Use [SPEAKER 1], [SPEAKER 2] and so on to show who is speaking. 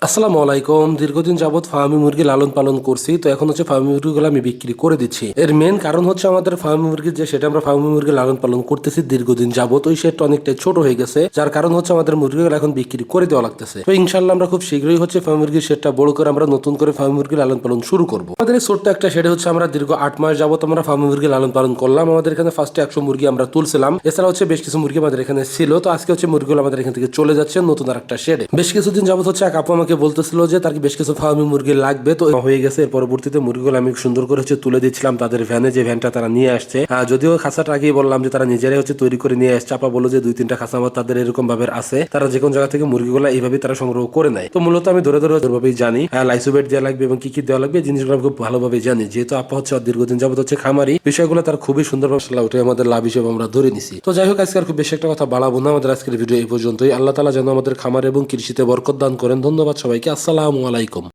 [SPEAKER 1] আসসালামু আলাইকুম। দীর্ঘদিন যাবত ফার্মি মুরগি লালন পালন করছি, তো এখন হচ্ছে ফার্মি মুরগিগুলো আমি বিক্রি করে দিচ্ছি। এর মেন কারণ হচ্ছে আমাদের ফার্মি মুরগি যে সেটা আমরা ফার্মি মুরগি লালন পালন করতেছি দীর্ঘদিন যাবত, ওই শেডটা অনেকটা ছোট হয়ে গেছে, যার কারণ হচ্ছে আমাদের মুরগিগুলো এখন বিক্রি করে দেওয়া লাগতেছে। তো ইনশাল্লাহ আমরা খুব শীঘ্রই হচ্ছে ফার্মি মুরগির শেডটা বড় করে আমরা নতুন করে ফার্মি মুরগি লালন পালন শুরু করবো। আমাদের এই ছোট্ট একটা শেডে হচ্ছে আমরা দীর্ঘ 8 মাস যাবত আমরা ফার্মি মুরগি লালন পালন করলাম। আমাদের এখানে ফার্স্টে 100 মুরগি আমরা তুলছিলাম, এছাড়া হচ্ছে বেশ কিছু মুরগি আমাদের এখানে ছিল। তো আজকে হচ্ছে মুরগিগুলো আমাদের এখান থেকে চলে যাচ্ছে নতুন আর একটা শেডে। বেশ কিছুদিন যাবত হচ্ছে এক আপু আমাকে বলতেছিল যে তার কি বেশ কিছু ফার্মি মুরগি লাগবে, তো হয়ে গেছে। এর পরবর্তীতে মুরগিগুলো আমি সুন্দর করে হচ্ছে তুলে দিচ্ছিলাম তাদের ভ্যানে, যে ভ্যানটা তারা নিয়ে আসছে। যদিও খাঁচাটা আগেই বললাম যে তারা নিজেরাই হচ্ছে তৈরি করে নিয়ে আসছে। আপা বললো যে 2-3টা খাঁচা আমার তাদের এরকম ভাবে আছে, তারা যে কোন জায়গা থেকে মুরগিগুলো এইভাবে তারা সংগ্রহ করে নেয়। তো মূলত আমি ধরে ধরে ওইভাবেই জানি লাইসোবেট দেওয়া লাগবে এবং কি কি দেওয়া লাগবে, জিনিসগুলো আমি খুব ভালোভাবে জানি। যেহেতু আপা হচ্ছে দীর্ঘদিন যাবত হচ্ছে খামারি, বিষয়গুলো তার খুবই সুন্দরভাবে ওঠে আমাদের লাভ হিসেবে আমরা ধরে নিছি। তো যাই হোক, আজকে আর খুব বেশি একটা কথা বাড়াবো না, আমাদের আজকের ভিডিও এই পর্যন্তই। আল্লাহ তাআলা যেন আমাদের খামার এবং কৃষিতে বরকত দান করেন। ধন্যবাদ সবাইকে। আসসালামু আলাইকুম।